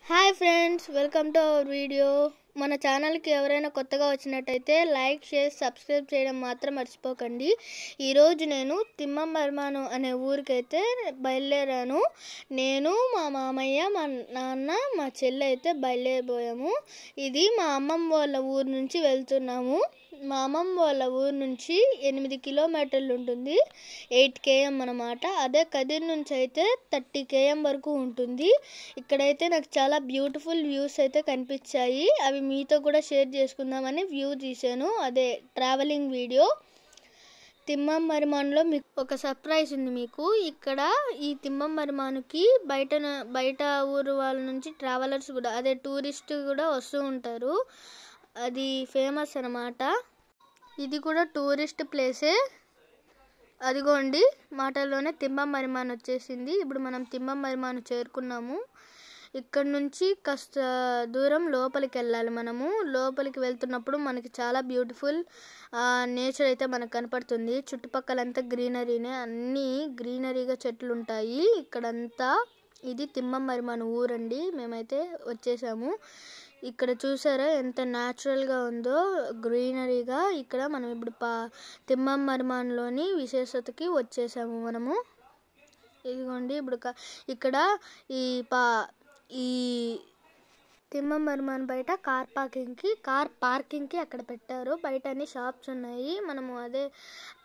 Hi friends, welcome to our video. మన ఛానల్కి ఎవరైనా కొత్తగా వచ్చినట్టయితే లైక్, షేర్, సబ్స్క్రైబ్ చేయడం మాత్రం మర్చిపోకండి. ఈరోజు నేను తిమ్మమర్మాను అనే ఊరికైతే బయలుదేరాను. నేను, మా మామయ్య, మా నాన్న, మా చెల్లి అయితే బయలుదేరిపోయాము. ఇది మా అమ్మమ్మ వాళ్ళ ఊరు నుంచి వెళ్తున్నాము. మా అమ్మమ్మ వాళ్ళ ఊరు నుంచి 8 కిలోమీటర్లు ఉంటుంది, 8 km అన్నమాట. అదే కదిర్ నుంచి అయితే 30 km వరకు ఉంటుంది. ఇక్కడైతే నాకు చాలా బ్యూటిఫుల్ వ్యూస్ అయితే కనిపించాయి. అవి మీతో కూడా షేర్ చేసుకుందామని వ్యూ తీసాను. అదే ట్రావెలింగ్ వీడియో. తిమ్మమర్మాన్లో మీకు ఒక సర్ప్రైజ్ ఉంది. మీకు ఇక్కడ ఈ తిమ్మమర్మాన్కి బయట ఊరు వాళ్ళ నుంచి ట్రావెలర్స్ కూడా, అదే టూరిస్ట్ కూడా వస్తూ ఉంటారు. అది ఫేమస్ అన్నమాట. ఇది కూడా టూరిస్ట్ ప్లేసే. అదిగోండి, మాటల్లోనే తిమ్మమర్మాన్ వచ్చేసింది. ఇప్పుడు మనం తిమ్మమర్మాన్ చేరుకున్నాము. ఇక్కడ నుంచి కాస్త దూరం లోపలికి వెళ్ళాలి. మనము లోపలికి వెళ్తున్నప్పుడు మనకి చాలా బ్యూటిఫుల్ నేచర్ అయితే మనకు కనపడుతుంది. చుట్టుపక్కలంతా గ్రీనరీనే, అన్నీ గ్రీనరీగా చెట్లు ఉంటాయి ఇక్కడంతా. ఇది తిమ్మమర్మాన్ ఊరండి. మేమైతే వచ్చేసాము. ఇక్కడ చూసారా ఎంత న్యాచురల్గా ఉందో, గ్రీనరీగా. ఇక్కడ మనం ఇప్పుడు తిమ్మమర్మాన్లోని విశేషతకి వచ్చేసాము మనము. ఇదిగోండి, ఇప్పుడు ఇక్కడ ఈ తిమ్మమర్మాన్ బయట కార్ పార్కింగ్కి అక్కడ పెట్టారు. బయట అన్ని షాప్స్ ఉన్నాయి. మనము అదే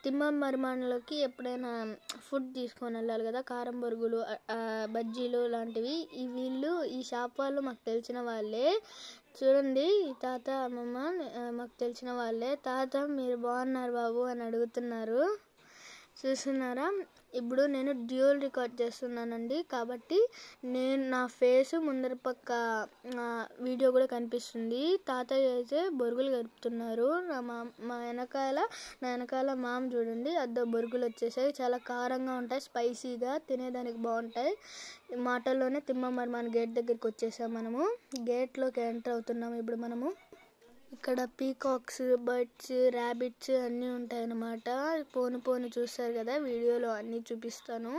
తిమ్మమర్మాన్లోకి ఎప్పుడైనా ఫుడ్ తీసుకొని వెళ్ళాలి కదా, కారం బొరుగులు, బజ్జీలు లాంటివి. ఈ షాప్ వాళ్ళు మాకు తెలిసిన వాళ్ళే. చూడండి, ఈ తాత, అమ్మమ్మ మాకు తెలిసిన వాళ్ళే. తాత, మీరు బాగున్నారు బాబు అని అడుగుతున్నారు. చూస్తున్నారా? ఇప్పుడు నేను డ్యూల్ రికార్డ్ చేస్తున్నానండి, కాబట్టి నా ఫేస్ ముందర పక్క వీడియో కూడా కనిపిస్తుంది. తాతయ్య అయితే బొరుగులు కలుపుతున్నారు. నా వెనకాల మామ చూడండి, అద్దో బొరుగులు వచ్చేసాయి. చాలా కారంగా ఉంటాయి, స్పైసీగా, తినేదానికి బాగుంటాయి. మాటల్లోనే తిమ్మమర్మాన్ గేట్ దగ్గరికి వచ్చేసాం మనము. గేట్లోకి ఎంటర్ అవుతున్నాము ఇప్పుడు మనము. ఇక్కడ పీకాక్స్, బర్డ్స్, ర్యాబిట్స్ అన్నీ ఉంటాయన్నమాట. పోను చూస్తారు కదా, వీడియోలో అన్నీ చూపిస్తాను.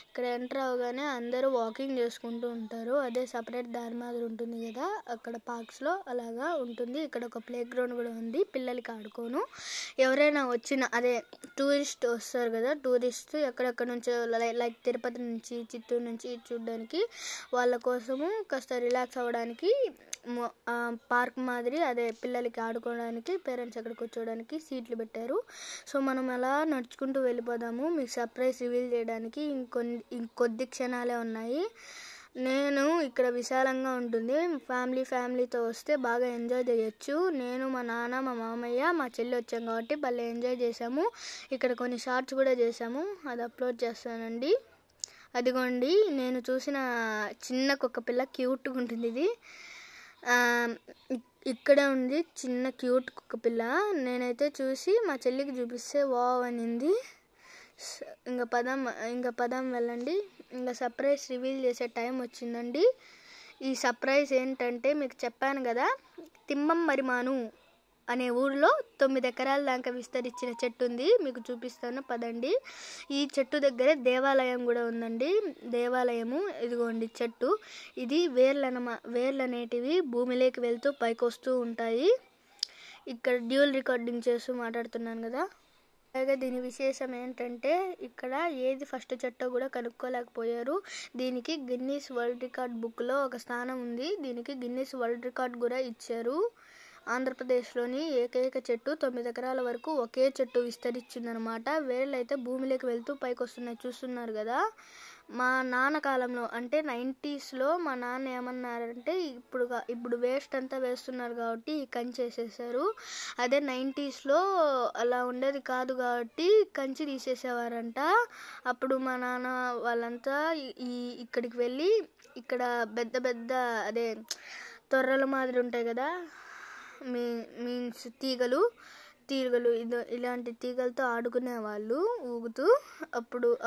ఇక్కడ ఎంటర్ అవగానే అందరూ వాకింగ్ చేసుకుంటూ ఉంటారు. అదే సపరేట్ దారి మాదిరి ఉంటుంది కదా, అక్కడ పార్క్స్లో అలాగా ఉంటుంది. ఇక్కడ ఒక ప్లే గ్రౌండ్ కూడా ఉంది, పిల్లలకి ఆడుకోను. ఎవరైనా అదే టూరిస్ట్ వస్తారు కదా, టూరిస్ట్ ఎక్కడెక్కడ నుంచో, లైక్ తిరుపతి నుంచి, చిత్తూరు నుంచి చూడడానికి, వాళ్ళ కోసము కాస్త రిలాక్స్ అవ్వడానికి పార్క్ మాదిరి, అదే పిల్లలకి ఆడుకోవడానికి, పేరెంట్స్ అక్కడ కూర్చోవడానికి సీట్లు పెట్టారు. సో మనం అలా నడుచుకుంటూ వెళ్ళిపోదాము. మీకు సర్ప్రైజ్ రివీల్ చేయడానికి ఇంకొద్ది క్షణాలే ఉన్నాయి. నేను ఇక్కడ విశాలంగా ఉంటుంది, ఫ్యామిలీతో వస్తే బాగా ఎంజాయ్ చేయొచ్చు. నేను, మా నాన్న, మా మామయ్య, మా చెల్లి వచ్చాం కాబట్టి భలే ఎంజాయ్ చేసాము. ఇక్కడ కొన్ని షార్ట్స్ కూడా చేసాము, అది అప్లోడ్ చేస్తానండి. అదిగోండి, నేను చూసిన చిన్న కుక్క పిల్ల, క్యూట్గా ఉంటుంది ఇది. ఇక్కడ ఉంది చిన్న క్యూట్ కుక్క పిల్ల. నేనైతే చూసి మా చెల్లికి చూపిస్తే వావ్ అనింది. ఇంకా పదం వెళ్ళండి. ఇంకా సర్ప్రైజ్ రివీల్ చేసే టైం వచ్చిందండి. ఈ సర్ప్రైజ్ ఏంటంటే, మీకు చెప్పాను కదా, తిమ్మమర్మాను అనే ఊరిలో 9 ఎకరాల దాకా విస్తరించిన చెట్టు ఉంది. మీకు చూపిస్తాను పదండి. ఈ చెట్టు దగ్గరే దేవాలయం కూడా ఉందండి. దేవాలయము ఇదిగోండి చెట్టు. ఇది వేర్లు అనేటివి భూమిలోకి వెళ్తూ పైకి వస్తూ ఉంటాయి. ఇక్కడ డ్యూల్ రికార్డింగ్ చేస్తూ మాట్లాడుతున్నాను కదా. అలాగే దీని విశేషం ఏంటంటే, ఇక్కడ ఏది ఫస్ట్ చెట్టో కూడా కనుక్కోలేకపోయారు. దీనికి గిన్నీస్ వరల్డ్ రికార్డ్ బుక్లో ఒక స్థానం ఉంది. దీనికి గిన్నీస్ వరల్డ్ రికార్డ్ కూడా ఇచ్చారు. ఆంధ్రప్రదేశ్లోని ఏకైక చెట్టు 9 ఎకరాల వరకు ఒకే చెట్టు విస్తరించిందనమాట. వేళ్ళు అయితే భూమిలోకి వెళ్తూ పైకి వస్తున్నాయి, చూస్తున్నారు కదా. మా నాన్న కాలంలో, అంటే 90sలో మా నాన్న ఏమన్నారంటే, ఇప్పుడు వేస్ట్ అంతా వేస్తున్నారు కాబట్టి ఈ కంచి వేసేసారు. అదే 90sలో అలా ఉండేది కాదు కాబట్టి కంచి తీసేసేవారంట. అప్పుడు మా నాన్న వాళ్ళంతా ఇక్కడికి వెళ్ళి, ఇక్కడ పెద్ద అదే తొర్రల మాదిరి ఉంటాయి కదా, మీన్స్ తీగలు ఇలాంటి తీగలతో ఆడుకునేవాళ్ళు ఊగుతూ.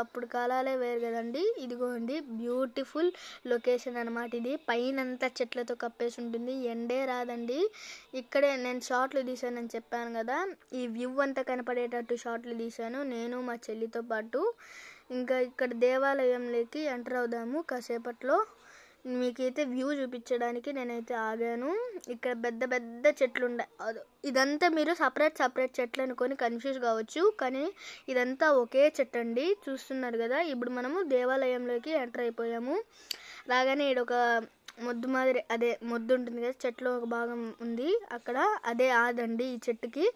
అప్పుడు కాలాలే వేరు కదండి. ఇదిగోండి, బ్యూటిఫుల్ లొకేషన్ అనమాట ఇది. పైనంతా చెట్లతో కప్పేసి ఉంటుంది, ఎండే రాదండి. ఇక్కడే నేను షార్ట్లు తీసానని చెప్పాను కదా, ఈ వ్యూ అంతా కనపడేటట్టు షార్ట్లు తీసాను నేను, మా చెల్లితో పాటు. ఇంకా ఇక్కడ దేవాలయంలోకి ఎంటర్ అవుదాము కాసేపట్లో. మీకైతే వ్యూ చూపించడానికి నేనైతే ఆగాను. ఇక్కడ పెద్ద పెద్ద చెట్లు ఉండే, ఇదంతా మీరు సపరేట్ చెట్లు అనుకొని కన్ఫ్యూజ్ కావచ్చు, కానీ ఇదంతా ఒకే చెట్టు అండి. చూస్తున్నారు కదా, ఇప్పుడు మనము దేవాలయంలోకి ఎంటర్ అయిపోయాము. రాగానే ఈడొక మొద్దు మాదిరి, అదే మొద్దు ఉంటుంది కదా, చెట్లో ఒక భాగం ఉంది అక్కడ, అదే ఆదండి ఈ చెట్టుకి.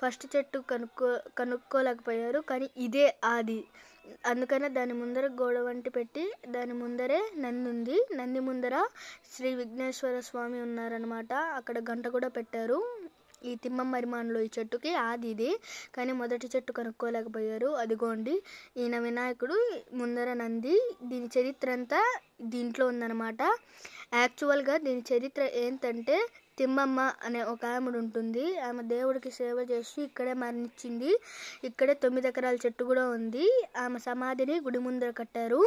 ఫస్ట్ చెట్టు కనుక్కోలేకపోయారు, కానీ ఇదే ఆది. అందుకనే దాని ముందర గోడ వంటి పెట్టి దాని ముందరే నంది ఉంది. నంది ముందర శ్రీ విఘ్నేశ్వర స్వామి ఉన్నారనమాట. అక్కడ గంట కూడా పెట్టారు. ఈ తిమ్మమరిమాన్లో ఈ చెట్టుకి ఆది ఇది, కానీ మొదటి చెట్టు కనుక్కోలేకపోయారు. అదిగోండి ఈయన వినాయకుడు, ముందర నంది. దీని చరిత్ర అంతా దీంట్లో ఉందన్నమాట. యాక్చువల్గా దీని చరిత్ర ఏంటంటే, తిమ్మమ్మ అనే ఒక ఆమె ఉంటుంది. ఆమె దేవుడికి సేవ చేస్తూ ఇక్కడే మరణించింది. ఇక్కడే 9 ఎకరాల చెట్టు కూడా ఉంది. ఆమె సమాధిని గుడి ముందర కట్టారు.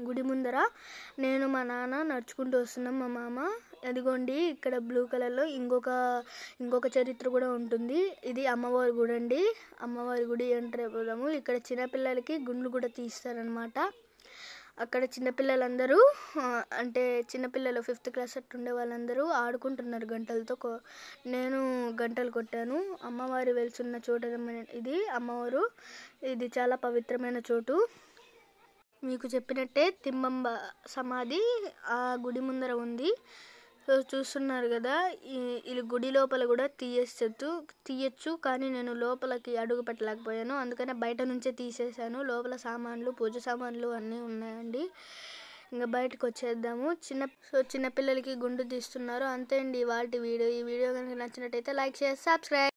గుడి ముందర నేను మా నాన్న నడుచుకుంటూ వస్తున్నాం, మా మామ. అదిగోండి ఇక్కడ బ్లూ కలర్లో ఇంకొక చరిత్ర కూడా ఉంటుంది. ఇది అమ్మవారి గుడి అండి. అమ్మవారి గుడి ఎంటర్ అయిపోదాము. ఇక్కడ చిన్నపిల్లలకి గుండ్లు కూడా తీస్తారనమాట. అక్కడ చిన్నపిల్లలందరూ, అంటే చిన్నపిల్లలు 5th క్లాస్ అట్టు ఉండే వాళ్ళందరూ ఆడుకుంటున్నారు గంటలతో. నేను గంటలు కొట్టాను. అమ్మవారి వెలుసున్న చోటు ఇది అమ్మవారు. ఇది చాలా పవిత్రమైన చోటు. మీకు చెప్పినట్టే తిమ్మమ్మ సమాధి ఆ గుడి ముందర ఉంది. సో చూస్తున్నారు కదా, ఈ గుడి లోపల కూడా తీయచ్చు, కానీ నేను లోపలికి అడుగు పెట్టలేకపోయాను. అందుకనే బయట నుంచే తీసేసాను. లోపల సామాన్లు, పూజ సామాన్లు అన్నీ ఉన్నాయండి. ఇంకా బయటకు వచ్చేద్దాము. చిన్నపిల్లలకి గుండు తీస్తున్నారు. అంతే అండి వాటి వీడియో. ఈ వీడియో కనుక నచ్చినట్టయితే లైక్ చేసి సబ్స్క్రైబ్.